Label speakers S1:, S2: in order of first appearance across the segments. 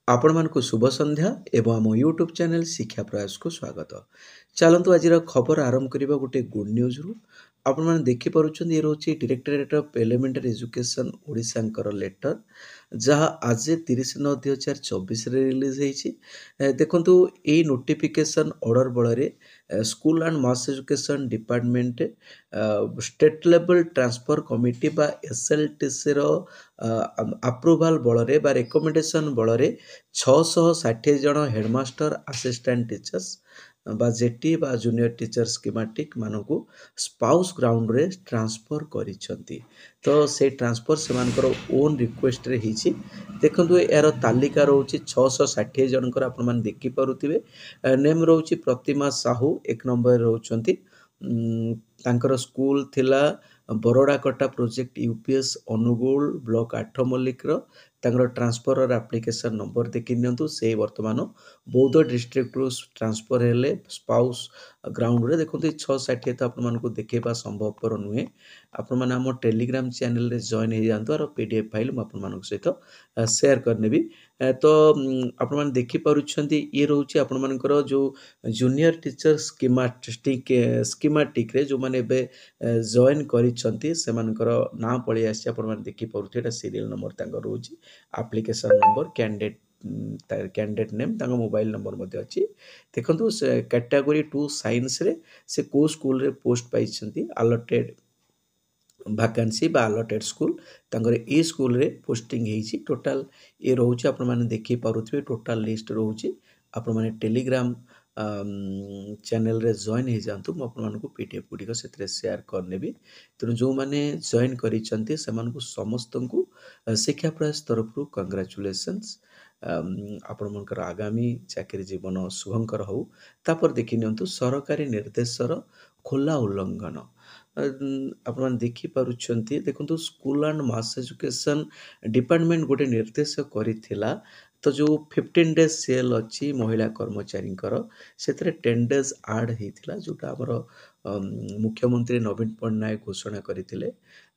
S1: आपण मानकु शुभ संध्या एवं आम यूट्यूब चैनल शिक्षा प्रयास को स्वागत। चलतु आज खबर आरंभ करबा गोटे गुड न्यूज रु। आपण माने देखि परुछन ये रोची directorate of elementary education Odisha letter जहाँ आज 30/9/2024 रे रिलीज हेछि। देखंतु ए नोटिफिकेशन ऑर्डर बଳରେ school and mass education department state level transfer committee बा एसएलटीसी रो अप्रूवाल बଳରେ बा रेकमेंडेशन बଳରେ 660 जन हेडमास्टर असिस्टेंट टीचर्स बा जेटी बा जूनियर टीचर स्कीमेटिक मानकु स्पाउस ग्राउंड रे ट्रांसफर करिसंती। तो से ट्रांसफर से मानकर ओन रिक्वेस्ट रे हिची। देखंतु यार तालिका रहउची 660 जनकर आपण मान देखि परुथिबे। नेम रहउची प्रतिमा साहू एक नंबर रहउचंती। तांकर स्कूल थिला बरोड़ा कटा project UPS Angul block 8 Mallick रो तांकर ट्रांसफर एप्लिकेशन नंबर देखि नियंतु। से वर्तमान बौद्ध डिस्ट्रिक्ट रु ट्रांसफर हेले स्पाउस ग्राउंड रे। देखंतु 660 तो आपण मानको देखेबा संभवपर नुहे। आपण माने हम टेलीग्राम चैनल रे जॉइन हे जानतो और पीडीएफ फाइल म आपण मानको सहित शेयर करनेबी। तो आपण माने देखि परुछंती ये रहउची आपण मानकर जो जूनियर टीचर स्कीमेटिक रे जो माने बे जॉइन करिसंती से मानकर ना पळी आसी आपण माने देखि परुथे। एटा सीरियल नंबर तांकर रहउची, एप्लिकेशन नंबर, कैंडिडेट नेम, तांको मोबाइल नंबर मध्ये अछि। देखंतु से कैटेगरी 2 साइंस रे से को स्कूल रे पोस्ट पाइछंती अलॉटेड वैकेंसी बा अलॉटेड स्कूल तांकर ए स्कूल रे पोस्टिंग हेछि। टोटल ए रहउची आपण माने देखि पारुथबे। टोटल लिस्ट रहउची। आपण माने टेलीग्राम चैनल रे जॉइन हे जानतु। म आपण मानको पीडीएफ गुडी सेतरे शेयर करनेबी। तेनु जो माने जॉइन करिसंती से मानको समस्तंकु शिक्षा प्रयास तरफ रु कांग्रेचुलेशंस। आपण मनकर आगामी चाकरी जीवन शुभंकर हो। तापर देखि नियंतु सरकारी निर्देशर खोला उल्लंघन। आपण मान देखि पारुछंती। देखंतु school and mass education department गोटे निर्देश करिथिला। तो जो 15 डेज सेल अच्छी महिला कर्मचारी से 10 डेज आड होता जोटा आमर मुख्यमंत्री नवीन पट्टनायक घोषणा करते।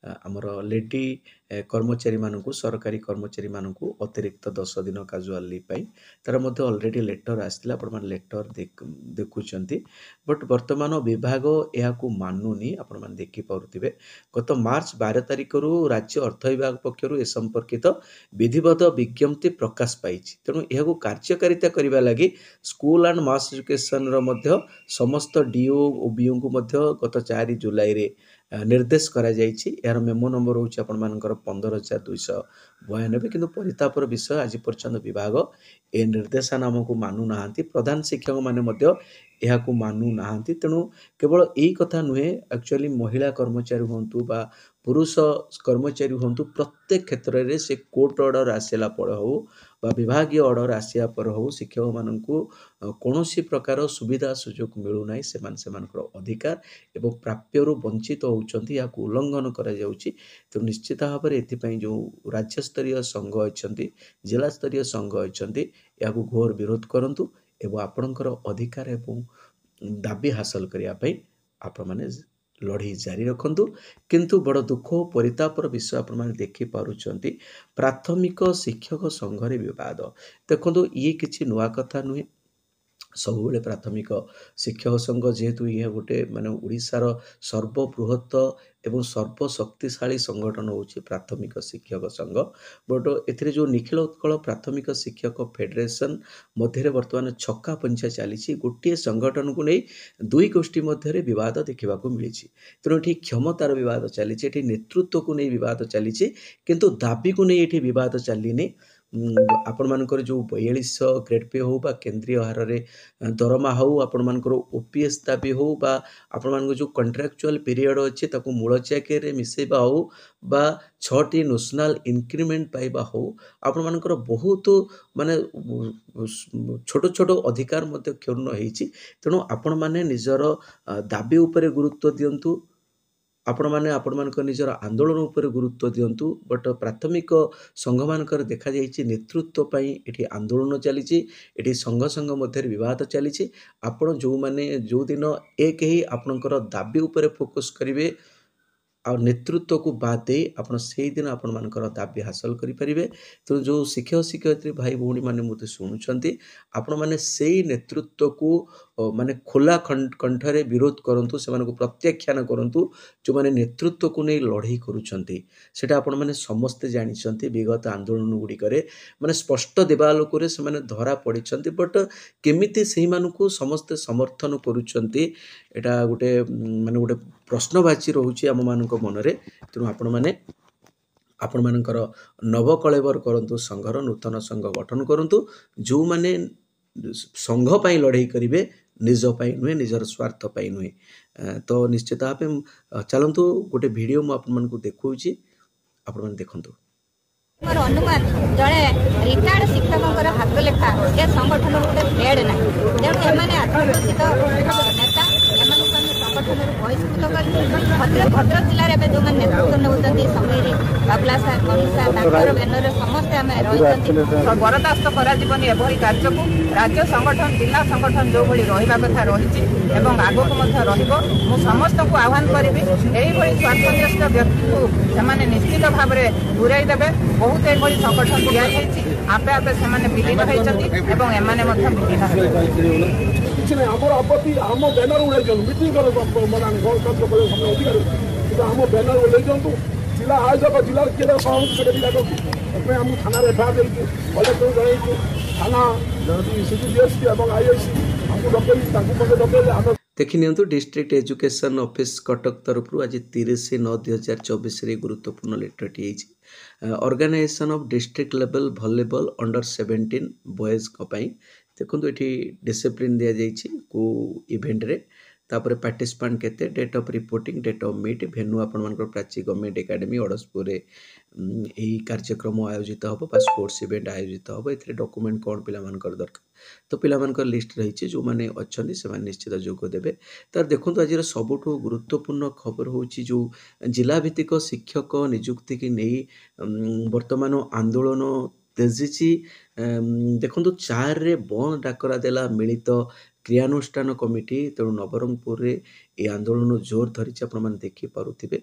S1: आमर लेडी कर्मचारी मानकु सरकारी कर्मचारी मानकु अतिरिक्त 10 दिन काजुअल लीव पाई तार मध्य ऑलरेडी लेटर आसला। आपण मान लेटर देखुचंती। बट वर्तमान विभाग याकू मानुनी। आपण मान देखि पारुथिबे गत मार्च 12 तारिख रु राज्य अर्थ विभाग पक्षरु ए संपर्कित विधिवत विज्ञप्ति प्रकाश पाइछि। तेणु यह कार्यकारिता करबा लागि स्कूल एंड मास एजुकेशन रो मध्य समस्त डीओ ओबीओ को मध्य गत 4 जुलाई रे निर्देश करा जाइछि। यार मेमो नंबर होछि आपण मानकर 15292। किंतु परितापर विषय आज पर्यंत विभाग ए निर्देशनामा को मानु नाहांती। प्रधान शिक्षक माने मध्य एहाकू मानु नाहांती। तेणु केवल यही कथा नुहे, एक्चुअली महिला कर्मचारी होंतु बा पुरुष कर्मचारी होंतु प्रत्येक क्षेत्र रे से कोर्ट ऑर्डर आसेला पर हो बा विभागीय ऑर्डर आसिया पर हो शिक्षक मानकू कौनसी प्रकार सुविधा सुजोग मिलू नाही। सेमानकर अधिकार एवं प्राप्य रु वंचित होउचंती, याकू उल्लंघन करा जाउची। तो निश्चित भाव में एथिपाई जो राज्य स्तरीय संघ अछंती, जिला स्तरीय संघ अछंती, याकू घोर विरोध करंतु एवं आपणकर अधिकार एवं दाबी हासिल करिया पई आपण माने लड़ाई जारी रखंतु। किंतु बड़ दुख और परितापर विषय आपण माने देखि पारुचंती प्राथमिक शिक्षक संघ रे विवाद। देखंतु ये किछि नुआ कथा नुहे। सब बेले प्राथमिक शिक्षक संघ जेहेतु ये गोटे माने ओडिशार सर्वबृहत एवं सर्वशक्तिशाली संगठन होची प्राथमिक शिक्षक संघ। बट एथिरे जो निखिल उत्कल प्राथमिक शिक्षक फेडरेशन मध्य वर्तमान छक्का पंछा चली। गोटे संगठन को नहीं दुई गोष्ठी मध्य विवाद देखा मिली। तेणु ये क्षमतार विवाद चली, नेतृत्व को नहीं विवाद चली, किंतु दाबी को नहीं विवाद चलनी। आपण मानकर जो 4200 ग्रेड पे हो बा केंद्रीय हार रे दरमा हो, आपण मानकर ओपीएस दाबी हो बा आपण मानकर जो कॉन्ट्रैक्चुअल पीरियड अच्छे ताको मूल चाकरी मिसेबा हो बा 6टी नेशनल इंक्रीमेंट पाइबा हो, आपण मानकर बहुत माने छोट छोट अधिकार मध्य क्षुण्ण होईछि। तेणु आपण माने निजर दाबी उपरे गुरुत्व दियंतु। आपण माने आपण मानकर निजर आंदोलन उपर गुरुत्व दियंतु। बट प्राथमिक संघ मानकर देखा जाइछि नेतृत्व पई एठी आंदोलन चलीछि, एठी संघ संघ मध्य विवाद चलीछि। आपण जो माने जो दिन एक ही आपनकर दाबी उपर फोकस करिवे आ नेतृत्व को बाद दे आपण से दिन आपण मानकर दाबी हासिल करि परिबे। तो जो शिक्षक शिक्षयित्री भाई भौणी माने मुते शुणुचंती आपण माने सेही नेतृत्व को माने खोला कंठरे विरोध करंतु से मानको प्रत्याख्यान करंतु जो माने नेतृत्व को नै लड़ाई करूछंती सेटा आपण माने समस्त जानिछंती विगत आंदोलन गुडी करे माने स्पष्ट देवालोक रे से माने धरा पड़िछंती बट केमिति सेही मानको समस्त समर्थन करूछंती एटा गोटे माने गोटे प्रश्नवाची रोचे आम मान मनरे। तेणु आपण मैंने आपण मानकर नवकलेवर करंतु संघर नूतन संघ गठन करंतु जो माने संघ पाई लड़ाई करिवे निज पाई नुहे निजर स्वार्थ पाई नुहे। तो निश्चित भाव चलतु गोटे वीडियो मु आपण मानकु देखौछि आपण माने देखंतु।
S2: मोर अनुमान जड़े रिटायर्ड शिक्षक हाथ लेखा ए संगठन गोटे हेड ना तेणु एमाने आत्मघोषित नेता संगठन बहिष्कृत कर भद्रक जिले में जो नेतृत्व नौकरी समय बाबला मनीषा डाक्तर बैनर समस्ते आम रही बरदास्त कर कार्य को राज्य संगठन जिला संगठन जो भाई रहा कथा रही आगक मु समस्त को आह्वान करी यही स्वार्थग्रस्त व्यक्ति को से निश्चित भाव में दूरे देवे। बहुत यही संगठन दिखाई आपे आपे से विलीन होती
S3: आपत्ति आम बैनर उड़े मीटिंग आम बैनर उड़े जिला आयोजक जिला किए जिला आम थाना एफआईआर देचु कलेक्टर जन थाना सीडीएसपी और आईआईसी आमको डकई
S1: देखि नियंतु डिस्ट्रिक्ट एजुकेशन ऑफिस कटक तरफ आज 30/9/2024 रे गुरुत्वपूर्ण लेटरटी है organisation of district level volleyball under 17 boys को पई देखो ये डिसिप्लिन दि जाइए को इवेंट रे तापर पार्टिसिपेंट केते date of reporting date of meet venue आपण प्राची गवर्नमेंट एकेडमी अड़सपुर यही कार्यक्रम आयोजित हम बा स्पोर्ट्स इवेंट आयोजित हम ए डॉक्यूमेंट कौन पिला दरकार तो पिला लिस्ट रही जो मैंने अच्छा से निश्चित जोग देवे। तार देखो आज सबुठ गुरुत्वपूर्ण खबर हूँ जो जिला भित्तिक शिक्षक नियुक्ति की नहीं वर्तमान आंदोलन तेजी देखो 4 रे बंद डाकरा देला मिलित क्रियानुष्ठान कमिटी। तेणु नवरंगपुर रे ये आंदोलन जोर धरी आपण देखि पारुथिबे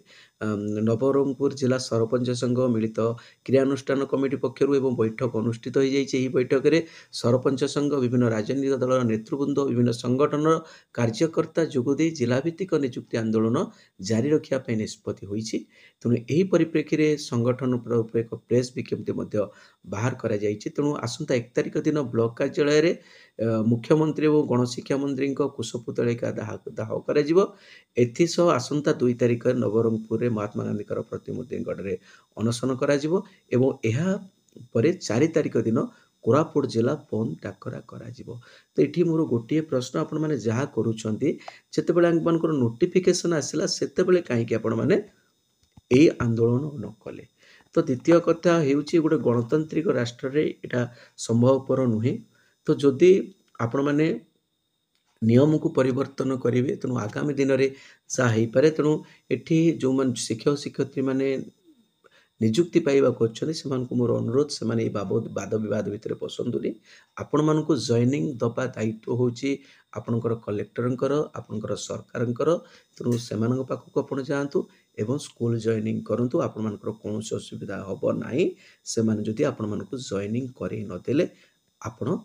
S1: नवरंगपुर जिला सरपंच संघ मिलित क्रियानुष्ठान कमिटी पक्षरु एवं बैठक अनुष्ठित हो जाइए। बैठक में सरपंच संघ विभिन्न राजनीतिक दल नेतृवृंद विभिन्न संगठन कार्यकर्ता जोगदे जिलाभित्तिक नियुक्ति आंदोलन जारी रखापी निष्पत्ति होइछि। तेणु यही परिप्रेक्षी में संगठन तरफ एक प्रेस विज्ञप्ति बाहर करा जाइछि। तेणु आसंता 1 तारिख दिन ब्लॉक कार्यालय रे मुख्यमंत्री और गणशिक्षा मंत्री कुशपुतलिका दाह कर आसंता 2 तारिख नवरंगपुर में महात्मा गांधी प्रतिमूर्ति गढ़ अनशन कर 4 तारिख दिन कोरापुट जिला बंद डाकरा करा तो ये मोर गोटे प्रश्न आपण मैंने जहाँ करुँचे नोटिफिकेशन आसला से कहीं आपण मैंने यही आंदोलन न कले। तो द्वितीय कथा होउची गोटे गणतांत्रिक राष्ट्र रे एटा संभवपर नुहे। तो जदि आपण मैंने नियम को परिवर्तन करेंगे तेणु आगामी दिन में जहाँ हो पारे तेणु एठी जो मन शिक्षक शिक्षयित्री मैंने निजुक्ति पाइबा से मोर अनुरोध से माने बाबद वाद विवाद भितर पसंदुनी आपण मानक जॉइनिंग दबा दायित्व होची आपणकर कलेक्टर आपणकर सरकार। तेणु से पाखक आपण जातु एवं स्कूल जॉइनिंग करंतु आपण मानकर कौन असुविधा हम ना से जदि आपण मानक जॉइनिंग करे नदेले आपण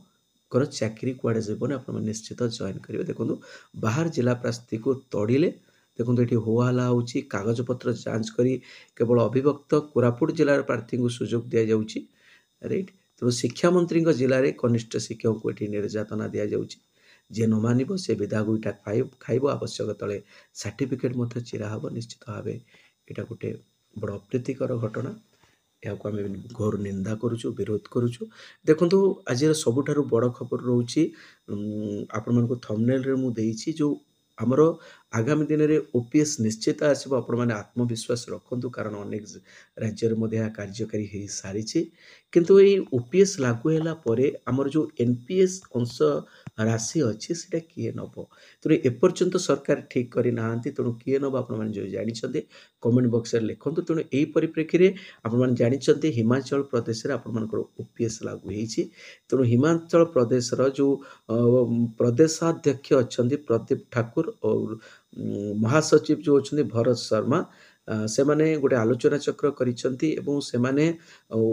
S1: चाकरी कुआड़े जीवन आप निश्चित जॉइन करेंगे। देखो बाहर जिला प्रार्थी को तड़िले देखो ये होहला हो कागज पत्र जांच करी केवल अभिभक्त कोरापुट जिलार प्रार्थी को सुजोग दि जाऊँगी राइट। तेणु शिक्षा मंत्री जिले में कनिष्ठ शिक्षक को ये निर्यातना दि जाऊँगी जी न मान से विधाग इटा खाइब आवश्यक तले सर्टिफिकेट चिरा हम निश्चित भाव यहाँ गोटे बड़ अप्रीतिकर घटना या आम घोर निंदा करुचु विरोध करुचु। देखो आज सबुठारु बड़ खबर रोची आपण मानक थंबनेल रे मु देइछि जो आमर आगामी दिन में ओपीएस निश्चित आसब आपण मैंने आत्मविश्वास रखु कारण अनेक राज्य में कार्यकारी हो सारी किंतु ये ओपीएस लागू है आमर जो एनपीएस अंश राशि अच्छी से किए नब तेणु एपर्यंत सरकार ठीक करना तेणु किए नब आप जो जानते कमेंट बॉक्स में लिखुँ। तेणु यही परिप्रेक्षी में आप जानते हिमाचल प्रदेश में आपर ओपीएस लागू होती तेणु हिमाचल प्रदेश जो प्रदेशाध्यक्ष अच्छा प्रदीप ठाकुर और महासचिव जो अच्छा भरत शर्मा ସେମାନେ ଗୋଟେ ଆଲୋଚନା ଚକ୍ର କରିଛନ୍ତି ଏବଂ ସେମାନେ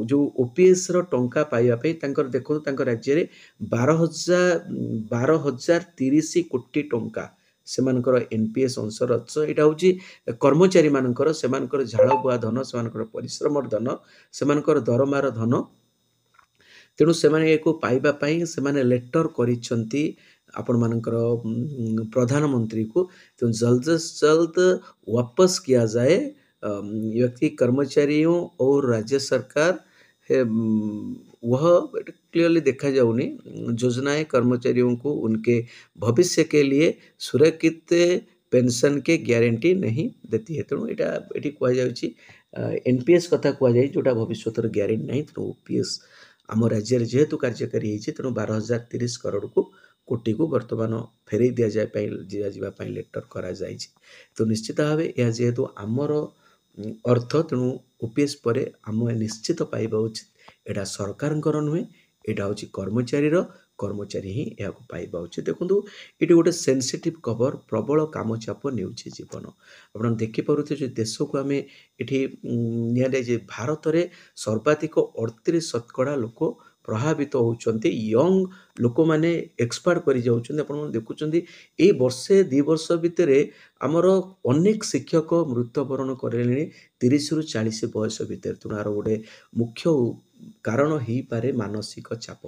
S1: ଯେଉଁ ଓପିଏସ୍ର ଟଙ୍କା ପାଇବା ପାଇଁ ତାଙ୍କର ଦେଖନ୍ତୁ ତାଙ୍କ ରାଜ୍ୟରେ 12,030 କୋଟି ଟଙ୍କା ସେମାନଙ୍କର ଏନ୍ପିଏସ୍ ଅଂଶର ଅଂଶ। ଏଇଟା ହେଉଛି କର୍ମଚାରୀମାନଙ୍କର ସେମାନଙ୍କର ଝାଳ ବୁହା ଧନ, ସେମାନଙ୍କର ପରିଶ୍ରମର ଧନ, ସେମାନଙ୍କର ଦରମାର ଧନ। ତେଣୁ ସେମାନେ ୟାକୁ ପାଇବା ପାଇଁ ସେମାନେ ଲେଟର କରିଛନ୍ତି ଆପଣମାନଙ୍କର ପ୍ରଧାନମନ୍ତ୍ରୀକୁ। ତେଣୁ जल्द से जल्द वापस किया जाए व्यक्ति कर्मचारियों और राज्य सरकार है, वह क्लियरली देखा जाऊनी योजनाएं कर्मचारियों को उनके भविष्य के लिए सुरक्षित पेंशन के ग्यारंटी नहीं देती है। तेणु यहाँ ये कहुच्छी एनपीएस कथा कहुए जोटा भविष्य ग्यारंटी नहीं। तेणु ओपीएस आम राज्य जेहेतु कार्यकारी होती तेणु 12,030 करोड़ को कोटी को बर्तमान फेरई दि जाए लेटर करा जाइछि। तो निश्चित भाव यह जेहेतु आमर अर्थ तेणु ओपीएस पर आम निश्चित पाइबा उचित। एटा सरकार नुहे, एटा हूँ कर्मचारी ही यह पाइबा उचित। देखो ये गोटे सेंसिटिव खबर, प्रबल काम चाप नेउछि जीवन। आप देखिपे जो देश को आम ये भारत में सर्वाधिक 38% लोक प्रभावित होउछन्ते, यंग लोक माने एक्सपायर करि जाउछन्ते। आपण देखुछन्ते ए वर्षे 2 वर्ष भितर आमर अनेक शिक्षक मृत्युवरण करेलेनी 30 रु 40 बयस भितर। तेणु आर गोटे मुख्य कारण हो पारे मानसिक चाप।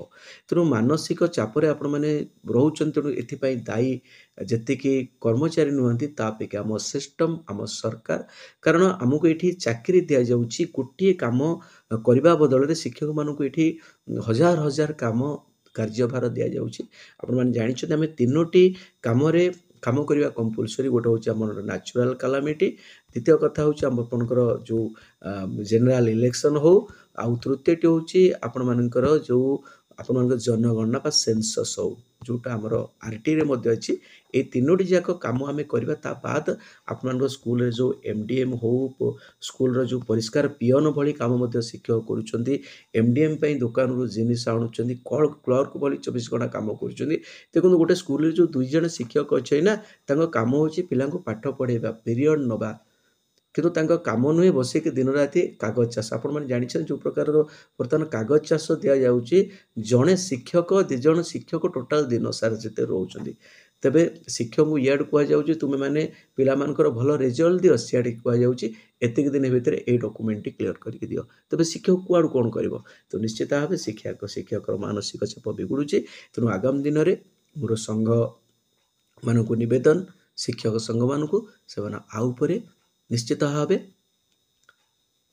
S1: तेणु मानसिक चापरे आपण माने रोचन्ते। तेणु एथिपाई दायी जेतिकी कर्मचारी नुहंती तापेक्षा आम सिस्टम आम सरकार। कारण आमको ये चाकरी दि जाउछि गोटे काम करबा बदल रे शिक्षक मानक ये हजार हजार काम कार्यभार दि जाउछि। आपण माने जानिछन्ते आमे 3टी कामरे काम करवा कंपलसरी। गोटे हूँ आम नेचुरल कैलामिटी, द्वितीय कथा हूँ आपणकर जो जनरल इलेक्शन हो, आउ तृतीयटी हूँ आपण मानकर जो आपण जनगणना बा सेंसस हो जोटा आमर आरटी रे मध्य अछि। ए 3टी जाक काम आमे करबा ता बाद आपण स्कूल रे जो एमडीएम हो, स्कूल रो जो परिष्कार पियन भली काम मध्य शिक्षक करूछन्ती, एमडीएम पई दुकान रो जिनिस आणुछन्ती, क्लर्क भली 24 घंटा काम करूछन्ती। देखो गोटे स्कूल रे जो 2 जण शिक्षक अछि ना, तांको काम होछि पिलांको पाठ पढेबा, पीरियड नबा, किंतु तांको काम नुहे बसिक दिन राति कागज चाष। आपण माने जानिछन जो प्रकार बर्तमान कागज चाष दिया जाउछि, जणे शिक्षक 2 जण शिक्षक टोटाल दिन सारा जेते रहउछन्ती। तेबे शिक्षक को याड कुआ जाउछि तुमे माने पिला मानकर भलो रिजल्ट दियो, सियाड कुआ जाउछि एतिक दिन भितर ए डॉक्यूमेंट क्लियर करके दियो। तेबे शिक्षक कुआड कोन करबो? तो निश्चित भाव शिक्षक मानसिक चाप बिगुडुछि। तेणु आगामी दिन में मोर संघ मानकु निवेदन, शिक्षक संघ मानकु सेमाने आउ परे निश्चित भाव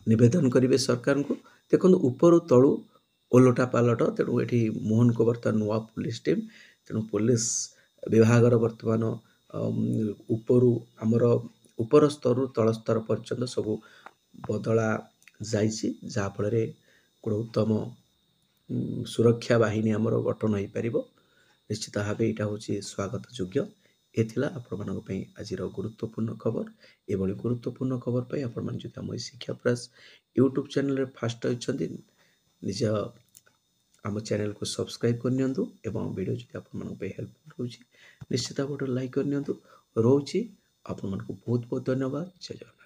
S1: निवेदन करेंगे सरकार को। देखो ऊपर तलू ओलटा पालट। तेणु ये मोहन को बर्तमान नुआ पुलिस टीम। तेणु पुलिस विभाग बर्तमान ऊपर आमर ऊपर स्तर तल स्तर पर्यंत सब बदला जाइछि, जहाँफल गोटे उत्तम सुरक्षा बाहिनी आमर गठन हो पार। निश्चित भाव यहाँ हूँ स्वागत योग्य। ये आपण आज गुरुत्वपूर्ण खबर। ये गुरुत्वपूर्ण खबर पर आपण जो आम शिक्षा प्रयास यूट्यूब चैनल फास्ट होती निज आम चैनल को सब्सक्राइब करनी एवं वीडियो जो आपण हेल्पफुल हो निश्चित भाव लाइक करनी। रोचे आपण बहुत बहुत धन्यवाद। जय जगन्नाथ।